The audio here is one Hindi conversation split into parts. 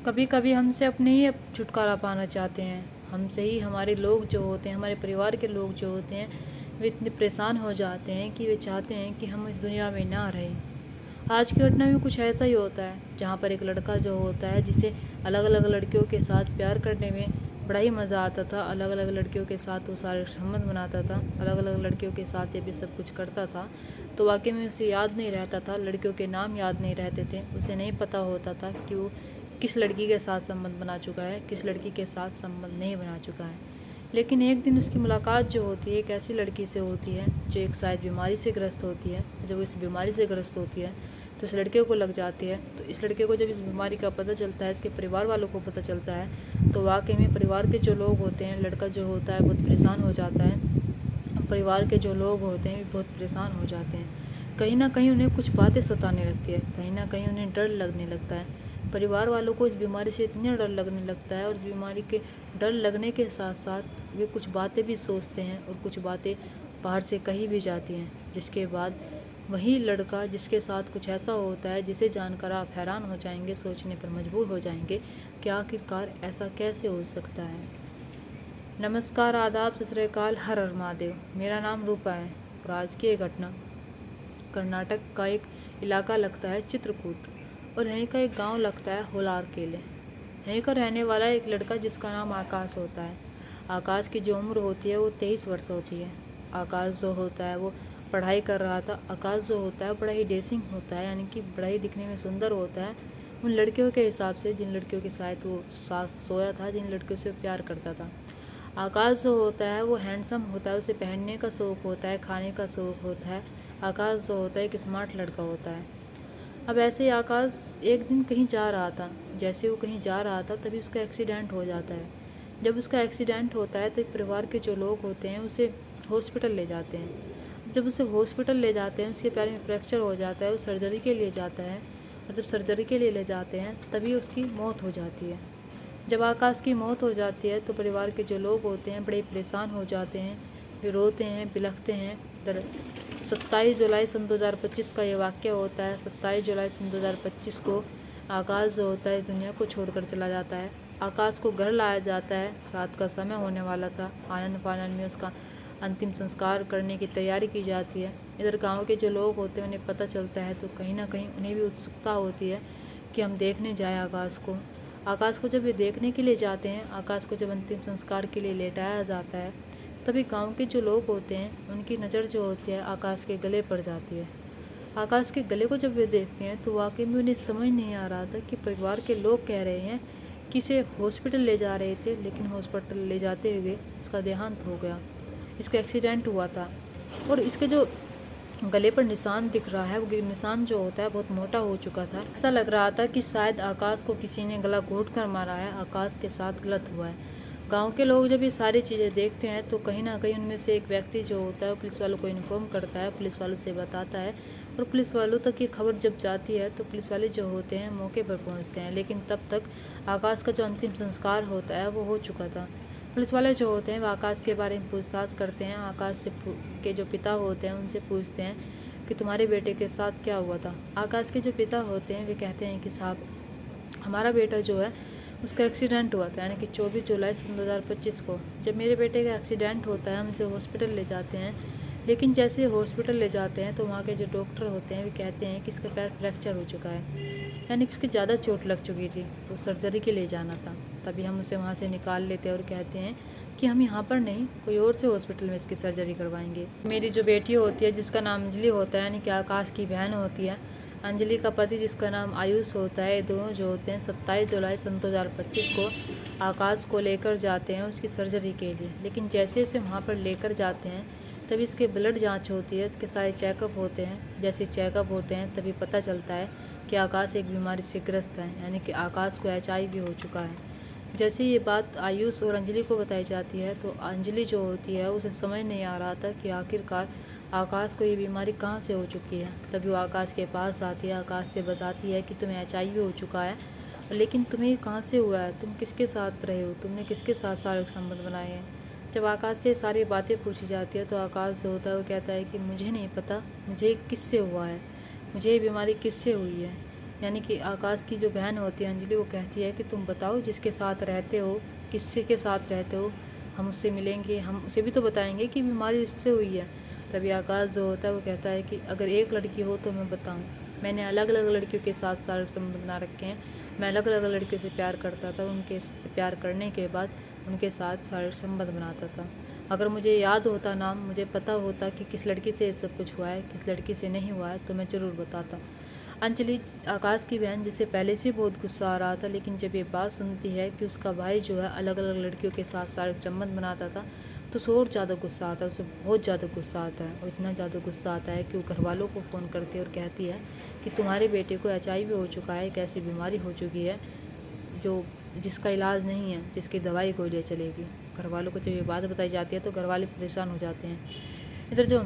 कभी कभी हमसे अपने ही छुटकारा पाना चाहते हैं। हमसे ही हमारे लोग जो होते हैं, हमारे परिवार के लोग जो होते हैं, वे इतने परेशान हो जाते हैं कि वे चाहते हैं कि हम इस दुनिया में ना रहें। आज की घटना में कुछ ऐसा ही होता है, जहाँ पर एक लड़का जो होता है, जिसे अलग अलग लड़कियों के साथ प्यार करने में बड़ा ही मज़ा आता था। अलग अलग लड़कियों के साथ वो सारे संबंध बनाता था, अलग अलग लड़कियों के साथ ये भी सब कुछ करता था। तो वाकई में उसे याद नहीं रहता था, लड़कियों के नाम याद नहीं रहते थे। उसे नहीं पता होता था कि वो किस लड़की के साथ संबंध बना चुका है, किस लड़की के साथ संबंध नहीं बना चुका है। लेकिन एक दिन उसकी मुलाकात जो होती है एक ऐसी लड़की से होती है जो एक शायद बीमारी से ग्रस्त होती है। जब वो इस बीमारी से ग्रस्त होती है तो इस लड़के को लग जाती है। तो इस लड़के को जब इस बीमारी का पता चलता है, इसके परिवार वालों को पता चलता है, तो वाकई में परिवार के जो लोग होते हैं, लड़का जो होता है बहुत परेशान हो जाता है। परिवार के जो लोग होते हैं बहुत परेशान हो जाते हैं। कहीं ना कहीं उन्हें कुछ बातें सताने लगती है, कहीं ना कहीं उन्हें डर लगने लगता है। परिवार वालों को इस बीमारी से इतना डर लगने लगता है, और इस बीमारी के डर लगने के साथ साथ वे कुछ बातें भी सोचते हैं और कुछ बातें बाहर से कही भी जाती हैं, जिसके बाद वही लड़का जिसके साथ कुछ ऐसा होता है जिसे जानकर आप हैरान हो जाएंगे, सोचने पर मजबूर हो जाएंगे कि आखिरकार ऐसा कैसे हो सकता है। नमस्कार, आदाब, सत श्री अकाल, हर हर महादेव। मेरा नाम रूपा है और आज की ये घटना कर्नाटक का एक इलाका लगता है चित्रकूट, और यहीं का एक गांव लगता है होलार केले। यहीं का रहने वाला एक लड़का जिसका नाम आकाश होता है। आकाश की जो उम्र होती है वो 23 वर्ष होती है। आकाश जो होता है वो पढ़ाई कर रहा था। आकाश जो होता है बड़ा ही डेसिंग होता है, यानी कि बड़ा ही दिखने में सुंदर होता है उन लड़कियों के हिसाब से जिन लड़कियों के साथ वो साथ सोया था, जिन लड़कियों से प्यार करता था। आकाश जो होता है वो हैंडसम होता है, उसे पहनने का शौक़ होता है, खाने का शौक़ होता है। आकाश जो होता है एक स्मार्ट लड़का होता है। अब ऐसे ही आकाश एक दिन कहीं जा रहा था। जैसे वो कहीं जा रहा था तभी उसका एक्सीडेंट हो जाता है। जब उसका एक्सीडेंट होता है तो परिवार के जो लोग होते हैं उसे हॉस्पिटल ले जाते हैं। जब उसे हॉस्पिटल ले जाते हैं, उसके पैर में फ्रैक्चर हो जाता है, वो सर्जरी के लिए जाता है, और जब सर्जरी के लिए ले जाते हैं तभी उसकी मौत हो जाती है। जब आकाश की मौत हो जाती है तो परिवार के जो लोग होते हैं बड़े परेशान हो जाते हैं, वे रोते हैं, बिलखते हैं। 27 जुलाई सन 2025 का ये वाक़या होता है। 27 जुलाई सन 2025 को आकाश जो होता है दुनिया को छोड़कर चला जाता है। आकाश को घर लाया जाता है, रात का समय होने वाला था। आनन फानन में उसका अंतिम संस्कार करने की तैयारी की जाती है। इधर गांव के जो लोग होते हैं उन्हें पता चलता है तो कहीं ना कहीं उन्हें भी उत्सुकता होती है कि हम देखने जाएं आकाश को। आकाश को जब वे देखने के लिए जाते हैं, आकाश को जब अंतिम संस्कार के लिए लेटाया जाता है, तभी गांव के जो लोग होते हैं उनकी नज़र जो होती है आकाश के गले पर जाती है। आकाश के गले को जब वे देखते हैं तो वाकई में उन्हें समझ नहीं आ रहा था कि परिवार के लोग कह रहे हैं कि इसे हॉस्पिटल ले जा रहे थे, लेकिन हॉस्पिटल ले जाते हुए इसका देहांत हो गया, इसका एक्सीडेंट हुआ था। और इसके जो गले पर निशान दिख रहा है, वो निशान जो होता है बहुत मोटा हो चुका था। ऐसा लग रहा था कि शायद आकाश को किसी ने गला घोट कर मारा है, आकाश के साथ गलत हुआ है। गांव के लोग जब ये सारी चीज़ें देखते हैं तो कहीं ना कहीं उनमें से एक व्यक्ति जो होता है पुलिस वालों को इन्फॉर्म करता है, पुलिस वालों से बताता है, और पुलिस वालों तक ये खबर जब जाती है तो पुलिस वाले जो होते हैं मौके पर पहुंचते हैं। लेकिन तब तक आकाश का जो अंतिम संस्कार होता है वो हो चुका था। पुलिस वाले जो होते हैं वो आकाश के बारे में पूछताछ करते हैं। आकाश से के जो पिता होते हैं उनसे पूछते हैं कि तुम्हारे बेटे के साथ क्या हुआ था। आकाश के जो पिता होते हैं वे कहते हैं कि साहब, हमारा बेटा जो है उसका एक्सीडेंट हुआ था, यानी कि 24 जुलाई सन 2025 को। जब मेरे बेटे का एक्सीडेंट होता है हम इसे हॉस्पिटल ले जाते हैं, लेकिन जैसे हॉस्पिटल ले जाते हैं तो वहाँ के जो डॉक्टर होते हैं वे कहते हैं कि इसका पैर फ्रैक्चर हो चुका है, यानी कि उसकी ज़्यादा चोट लग चुकी थी, तो सर्जरी के लिए जाना था। तभी हम उसे वहाँ से निकाल लेते हैं और कहते हैं कि हम यहाँ पर नहीं, कोई और से हॉस्पिटल में इसकी सर्जरी करवाएंगे। मेरी जो बेटी होती है जिसका नाम अंजलि होता है, यानी कि आकाश की बहन होती है, अंजलि का पति जिसका नाम आयुष होता है, दोनों जो होते हैं 27 जुलाई सन 2025 को आकाश को लेकर जाते हैं उसकी सर्जरी के लिए। लेकिन जैसे इसे वहाँ पर लेकर जाते हैं तभी इसके ब्लड जांच होती है, इसके सारे चेकअप होते हैं। जैसे चेकअप होते हैं तभी पता चलता है कि आकाश एक बीमारी से ग्रस्त है, यानी कि आकाश को HIV हो चुका है। जैसे ये बात आयुष और अंजलि को बताई जाती है तो अंजलि जो होती है उसे समझ नहीं आ रहा था कि आखिरकार आकाश को ये बीमारी कहाँ से हो चुकी है। तभी वो आकाश के पास आती है, आकाश से बताती है कि तुम्हें HIV हो चुका है, लेकिन तुम्हें कहाँ से हुआ है, तुम किसके साथ रहे हो, तुमने किसके साथ शारीरिक संबंध बनाए हैं। जब आकाश से सारी बातें पूछी जाती है तो आकाश जो होता है वो कहता है कि मुझे नहीं पता मुझे किससे हुआ है, मुझे ये बीमारी किससे हुई है। यानी कि आकाश की जो बहन होती है अंजलि, वो कहती है कि तुम बताओ जिसके साथ रहते हो, किससे के साथ रहते हो, हम उससे मिलेंगे, हम उसे भी तो बताएंगे कि बीमारी इससे हुई है। तभी आकाश जो होता है वो कहता है कि अगर एक लड़की हो तो मैं बताऊँ, मैंने अलग अलग लड़कियों के साथ सारे संबंध बना रखे हैं, मैं अलग अलग लड़कियों से प्यार करता था, उनके से प्यार करने के बाद उनके साथ सारे संबंध बनाता था। अगर मुझे याद होता नाम, मुझे पता होता कि किस लड़की से सब कुछ हुआ है, किस लड़की से नहीं हुआ है, तो मैं ज़रूर बताता। अंजलि, आकाश की बहन, जिसे पहले से बहुत गुस्सा आ रहा था, लेकिन जब ये बात सुनती है कि उसका भाई जो है अलग अलग लड़कियों के साथ सारे संबंध बनाता था, तो उसे और ज़्यादा गुस्सा आता है, उसे बहुत ज़्यादा गुस्सा आता है। और इतना ज़्यादा गुस्सा आता है कि वो घर वालों को फ़ोन करती है और कहती है कि तुम्हारे बेटे को HIV हो चुका है, एक ऐसी बीमारी हो चुकी है जो जिसका इलाज नहीं है, जिसकी दवाई गोलियाँ चलेगी। घर वालों को जब ये बात बताई जाती है तो घर वाले परेशान हो जाते हैं। इधर जो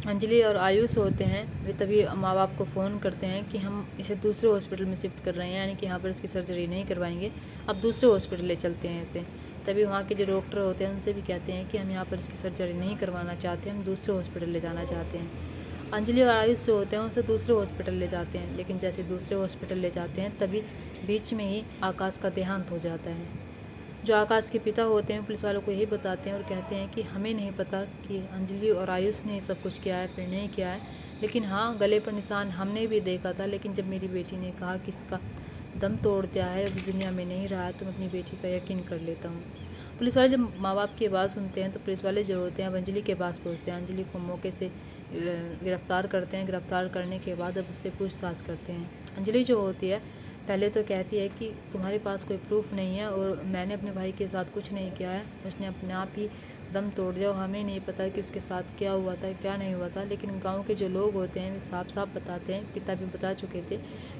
अंजलि और आयुष होते हैं, वे तभी माँ बाप को फ़ोन करते हैं कि हम इसे दूसरे हॉस्पिटल में शिफ्ट कर रहे हैं, यानी कि यहाँ पर इसकी सर्जरी नहीं करवाएंगे, अब दूसरे हॉस्पिटल ले चलते हैं इसे। तभी वहाँ के जो डॉक्टर होते हैं उनसे भी कहते हैं कि हम यहाँ पर इसकी सर्जरी नहीं करवाना चाहते, हम दूसरे हॉस्पिटल ले जाना चाहते हैं। अंजलि और आयुष जो होते हैं उसे दूसरे हॉस्पिटल ले जाते हैं, लेकिन जैसे दूसरे हॉस्पिटल ले जाते हैं तभी बीच में ही आकाश का देहांत हो जाता है। जो आकाश के पिता होते हैं पुलिस वालों को यही बताते हैं और कहते हैं कि हमें नहीं पता कि अंजलि और आयुष ने सब कुछ किया है फिर नहीं किया है, लेकिन हाँ, गले पर निशान हमने भी देखा था, लेकिन जब मेरी बेटी ने कहा कि इसका दम तोड़ दिया है, अभी दुनिया में नहीं रहा है, तो मैं अपनी बेटी का यकीन कर लेता हूँ। पुलिस वाले जब माँ बाप की आवाज़ सुनते हैं तो पुलिस वाले जो होते हैं अब अंजलि के पास पहुँचते हैं, अंजलि को मौके से गिरफ्तार करते हैं। गिरफ्तार करने के बाद अब उससे पूछताछ करते हैं। अंजलि जो होती है पहले तो कहती है कि तुम्हारे पास कोई प्रूफ नहीं है और मैंने अपने भाई के साथ कुछ नहीं किया है, उसने अपने आप ही दम तोड़ दिया और हमें नहीं पता कि उसके साथ क्या हुआ था क्या नहीं हुआ था। लेकिन गांव के जो लोग होते हैं वे साफ साफ बताते हैं, पिता भी बता चुके थे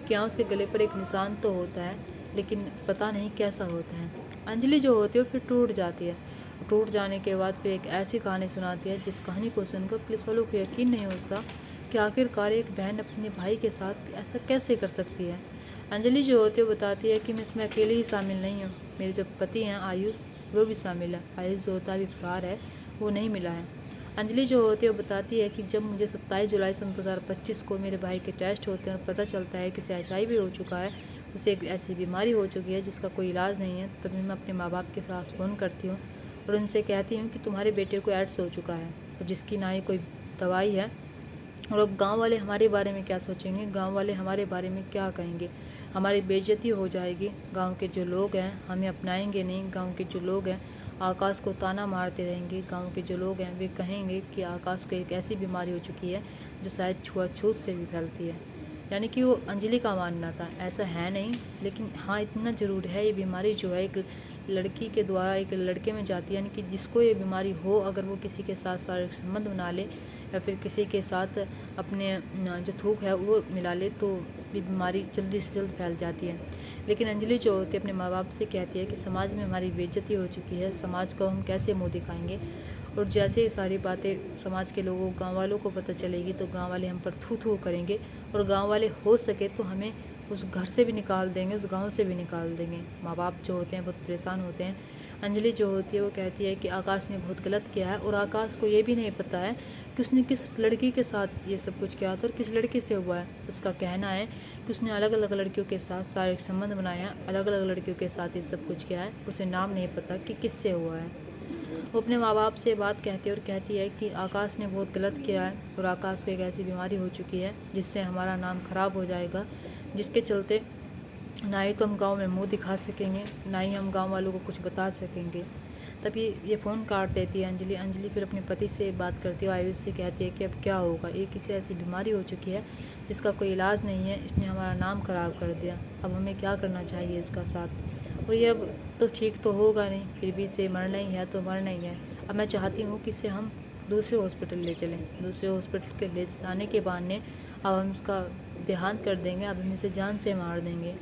कि हाँ, उसके गले पर एक निशान तो होता है, लेकिन पता नहीं कैसा होता है। अंजलि जो होती है फिर टूट जाती है। टूट जाने के बाद फिर एक ऐसी कहानी सुनाती है जिस कहानी को सुनकर पुलिस वालों को यकीन नहीं होता कि आखिरकार एक बहन अपने भाई के साथ ऐसा कैसे कर सकती है। अंजलि जो होती है वो बताती है कि मैं इसमें अकेले ही शामिल नहीं हूँ, मेरे जो पति हैं आयुष, वो भी शामिल है। आयुष जो होता है अभी फरार है, वो नहीं मिला है। अंजलि जो होती है वो बताती है कि जब मुझे 27 जुलाई सन 2025 को मेरे भाई के टेस्ट होते हैं और पता चलता है कि उसे HIV हो चुका है, उसे एक ऐसी बीमारी हो चुकी है जिसका कोई इलाज नहीं है, तभी मैं अपने माँ बाप के पास फ़ोन करती हूँ और उनसे कहती हूँ कि तुम्हारे बेटे को एड्स हो चुका है और जिसकी ना ही कोई दवाई है। और अब गांव वाले हमारे बारे में क्या सोचेंगे, गांव वाले हमारे बारे में क्या कहेंगे, हमारी बेइज्जती हो जाएगी। गांव के जो लोग हैं हमें अपनाएंगे नहीं, गांव के जो लोग हैं आकाश को ताना मारते रहेंगे। गांव के जो लोग हैं वे कहेंगे कि आकाश को एक ऐसी बीमारी हो चुकी है जो शायद छुआछूत से भी फैलती है। यानी कि वो अंजलि का मानना था, ऐसा है नहीं, लेकिन हाँ इतना ज़रूर है, ये बीमारी जो है एक लड़की के द्वारा एक लड़के में जाती है। यानी कि जिसको ये बीमारी हो, अगर वो किसी के साथ शारीरिक संबंध बना ले या फिर किसी के साथ अपने जो थूक है वो मिला ले, तो ये बीमारी जल्दी से जल्द फैल जाती है। लेकिन अंजलि जो होती है अपने माँ बाप से कहती है कि समाज में हमारी बेइज्जती हो चुकी है, समाज को हम कैसे मुँह दिखाएंगे, और जैसे ये सारी बातें समाज के लोगों गांव वालों को पता चलेगी तो गांव वाले हम पर थू थू करेंगे और गांव वाले हो सके तो हमें उस घर से भी निकाल देंगे, उस गांव से भी निकाल देंगे। माँ बाप जो होते हैं बहुत परेशान होते हैं। अंजलि जो होती है वो कहती है कि आकाश ने बहुत गलत किया है और आकाश को ये भी नहीं पता है कि उसने किस लड़की के साथ ये सब कुछ किया था और किस लड़की से हुआ है। उसका कहना है कि उसने अलग अलग लड़कियों के साथ शारीरिक संबंध बनाया, अलग अलग लड़कियों के साथ ये सब कुछ किया है, उसे नाम नहीं पता कि किससे हुआ है। वो अपने माँ बाप से बात कहती है और कहती है कि आकाश ने बहुत गलत किया है और आकाश को एक ऐसी बीमारी हो चुकी है जिससे हमारा नाम खराब हो जाएगा, जिसके चलते ना ही तो हम गांव में मुंह दिखा सकेंगे, ना ही हम गांव वालों को कुछ बता सकेंगे। तभी ये फ़ोन काट देती है अंजलि। अंजलि फिर अपने पति से बात करती है, आयुष से कहती है कि अब क्या होगा, ये किसी ऐसी बीमारी हो चुकी है जिसका कोई इलाज नहीं है, इसने हमारा नाम ख़राब कर दिया, अब हमें क्या करना चाहिए इसका साथ। और ये अब तो ठीक तो होगा नहीं, फिर भी इसे मरना ही है तो मरना ही है। अब मैं चाहती हूँ कि इसे हम दूसरे हॉस्पिटल ले चलें, दूसरे हॉस्पिटल के ले जाने के बहाने अब हम इसका देहांत कर देंगे, अब हम इसे जान से मार देंगे।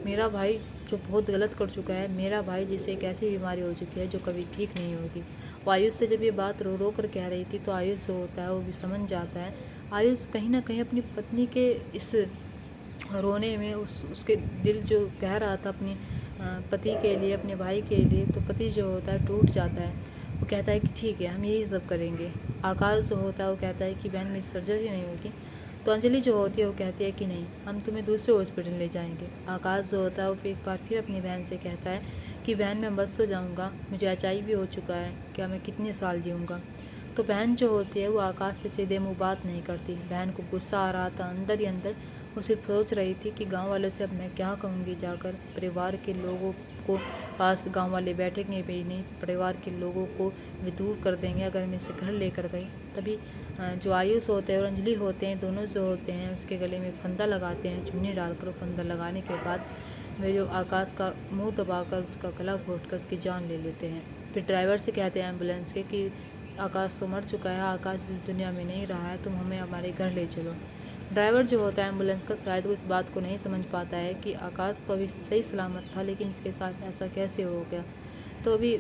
मेरा भाई जो बहुत गलत कर चुका है, मेरा भाई जिसे एक ऐसी बीमारी हो चुकी है जो कभी ठीक नहीं होगी। वो आयुष से जब ये बात रो रो कर कह रही थी तो आयुष जो होता है वो भी समझ जाता है। आयुष कहीं ना कहीं अपनी पत्नी के इस रोने में उसके दिल जो कह रहा था अपनी पति के लिए, अपने भाई के लिए, तो पति जो होता है टूट जाता है। वो कहता है कि ठीक है हम यही सब करेंगे। आकाश जो होता है वो कहता है कि बहन मेरी सर्जरी नहीं होगी तो अंजलि जो होती है वो कहती है कि नहीं, हम तुम्हें दूसरे हॉस्पिटल ले जाएंगे। आकाश जो होता है वो फिर एक बार फिर अपनी बहन से कहता है कि बहन मैं बस तो जाऊँगा, मुझे HIV हो चुका है, क्या मैं कितने साल जीऊँगा। तो बहन जो होती है वो आकाश से सीधे मुँह बात नहीं करती। बहन को गुस्सा आ रहा था अंदर ही अंदर। वो सिर्फ सोच रही थी कि गांव वालों से अब मैं क्या कहूँगी जाकर। परिवार के लोगों को पास गांव वाले बैठेंगे भी नहीं, परिवार के लोगों को वे दूर कर देंगे अगर मैं इसे घर लेकर गई। तभी जो आयुष होते हैं और अंजलि होते हैं, दोनों जो होते हैं उसके गले में फंदा लगाते हैं। चुन्नी डालकर फंदा लगाने के बाद वे जो आकाश का मुंह दबाकर उसका गला घोंट कर उसकी जान ले लेते हैं। फिर ड्राइवर से कहते हैं एम्बुलेंस के कि आकाश तो मर चुका है, आकाश इस दुनिया में नहीं रहा है, तुम हमें हमारे घर ले चलो। ड्राइवर जो होता है एम्बुलेंस का शायद वो इस बात को नहीं समझ पाता है कि आकाश तो अभी सही सलामत था, लेकिन इसके साथ ऐसा कैसे हो गया। तो अभी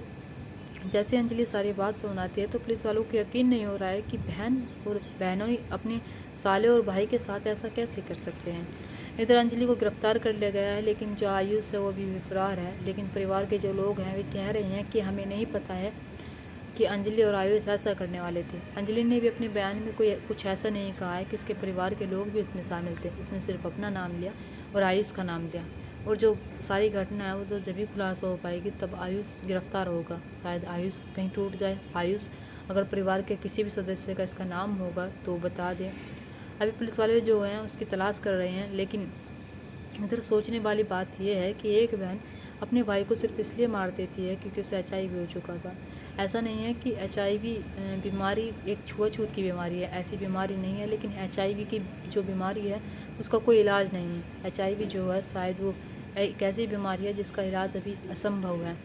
जैसे अंजलि सारी बात सुनाती है तो पुलिस वालों को यकीन नहीं हो रहा है कि बहन और बहनों ही अपने साले और भाई के साथ ऐसा कैसे कर सकते हैं। इधर अंजलि को गिरफ्तार कर लिया गया है, लेकिन जो आयुष है वो भी फरार है। लेकिन परिवार के जो लोग हैं वे कह रहे हैं कि हमें नहीं पता है कि अंजलि और आयुष ऐसा करने वाले थे। अंजलि ने भी अपने बयान में कुछ ऐसा नहीं कहा है कि उसके परिवार के लोग भी उसमें शामिल थे। उसने सिर्फ अपना नाम लिया और आयुष का नाम लिया। और जो सारी घटना है वो तो जब भी खुलासा हो पाएगी तब आयुष गिरफ्तार होगा। शायद आयुष कहीं टूट जाए। आयुष अगर परिवार के किसी भी सदस्य का इसका नाम होगा तो बता दें। अभी पुलिस वाले जो हैं उसकी तलाश कर रहे हैं। लेकिन इधर सोचने वाली बात यह है कि एक बहन अपने भाई को सिर्फ इसलिए मार देती है क्योंकि उसे HIV हो चुका था। ऐसा नहीं है कि HIV बीमारी एक छुआछूत की बीमारी है, ऐसी बीमारी नहीं है। लेकिन HIV की जो बीमारी है उसका कोई इलाज नहीं है। HIV जो है शायद वो एक ऐसी बीमारी है जिसका इलाज अभी असंभव है।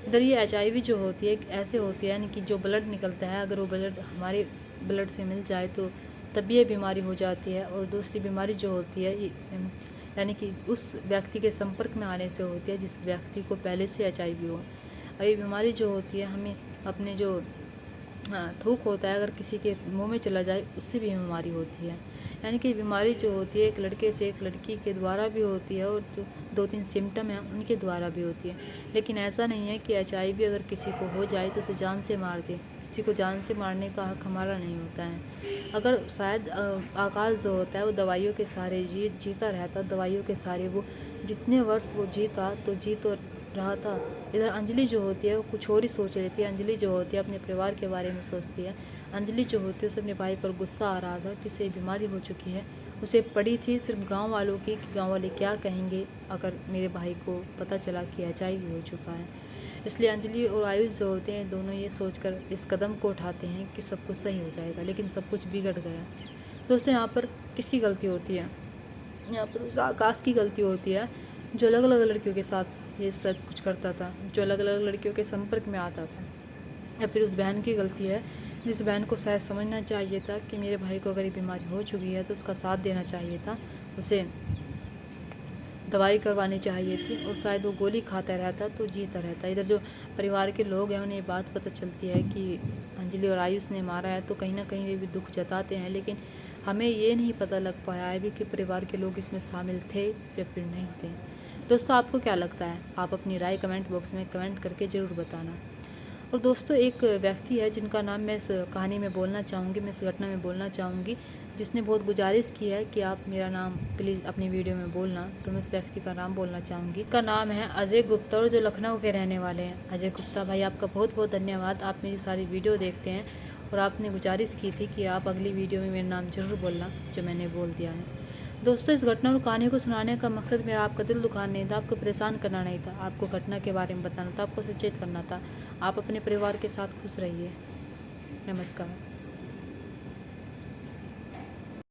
इधर ये HIV जो होती है ऐसे होती है, यानी कि जो ब्लड निकलता है, अगर वो ब्लड हमारे ब्लड से मिल जाए तो तभी ये बीमारी हो जाती है। और दूसरी बीमारी जो होती है यानी कि उस व्यक्ति के संपर्क में आने से होती है जिस व्यक्ति को पहले से HIV हो। और ये बीमारी जो होती है हमें अपने जो थूक होता है अगर किसी के मुंह में चला जाए उससे भी बीमारी होती है। यानी कि बीमारी जो होती है एक लड़के से एक लड़की के द्वारा भी होती है और जो 2-3 सिम्टम हैं उनके द्वारा भी होती है। लेकिन ऐसा नहीं है कि HIV अगर किसी को हो जाए तो उसे जान से मार दे। किसी को जान से मारने का हक हमारा नहीं होता है। अगर शायद आकाश जो होता है वो दवाइयों के सहारे जीता रहता, दवाइयों के सहारे वो जितने वर्ष वो जीता तो जी तो रहा था। इधर अंजलि जो होती है वो कुछ और ही सोच रही थी। अंजलि जो होती है अपने परिवार के बारे में सोचती है। अंजलि जो होती है उसे अपने भाई पर गुस्सा आ रहा था कि उसे बीमारी हो चुकी है। उसे पड़ी थी सिर्फ गांव वालों की कि गांव वाले क्या कहेंगे अगर मेरे भाई को पता चला कि HIV हो चुका है। इसलिए अंजलि और आयुष जो होते हैं दोनों ये सोचकर इस कदम को उठाते हैं कि सब कुछ सही हो जाएगा, लेकिन सब कुछ बिगड़ गया। दोस्तों यहाँ पर किसकी गलती होती है? यहाँ पर उस आकाश की गलती होती है जो अलग अलग लड़कियों के साथ ये सब कुछ करता था, जो अलग अलग लड़कियों के संपर्क में आता था। या फिर उस बहन की गलती है जिस बहन को शायद समझना चाहिए था कि मेरे भाई को अगर ये बीमारी हो चुकी है तो उसका साथ देना चाहिए था, उसे दवाई करवानी चाहिए थी और शायद वो गोली खाता रहता तो जीता रहता। इधर जो परिवार के लोग हैं उन्हें बात पता चलती है कि अंजलि और आयुष ने मारा है तो कहीं ना कहीं वे भी दुख जताते हैं। लेकिन हमें ये नहीं पता लग पाया है भी कि परिवार के लोग इसमें शामिल थे या फिर नहीं थे। दोस्तों आपको क्या लगता है? आप अपनी राय कमेंट बॉक्स में कमेंट करके ज़रूर बताना। और दोस्तों एक व्यक्ति है जिनका नाम मैं इस कहानी में बोलना चाहूँगी, मैं इस घटना में बोलना चाहूँगी, जिसने बहुत गुजारिश की है कि आप मेरा नाम प्लीज़ अपनी वीडियो में बोलना। तो मैं इस व्यक्ति का नाम बोलना चाहूँगी। का नाम है अजय गुप्ता और जो लखनऊ के रहने वाले हैं। अजय गुप्ता भाई आपका बहुत बहुत धन्यवाद। आप मेरी सारी वीडियो देखते हैं और आपने गुजारिश की थी कि आप अगली वीडियो में मेरा नाम ज़रूर बोलना, जो मैंने बोल दिया है। दोस्तों इस घटना और कहानी को सुनाने का मकसद मेरा आपका दिल दुखाना नहीं था, आपको परेशान करना नहीं था, आपको घटना के बारे में बताना था, आपको सचेत करना था। आप अपने परिवार के साथ खुश रहिए। नमस्कार।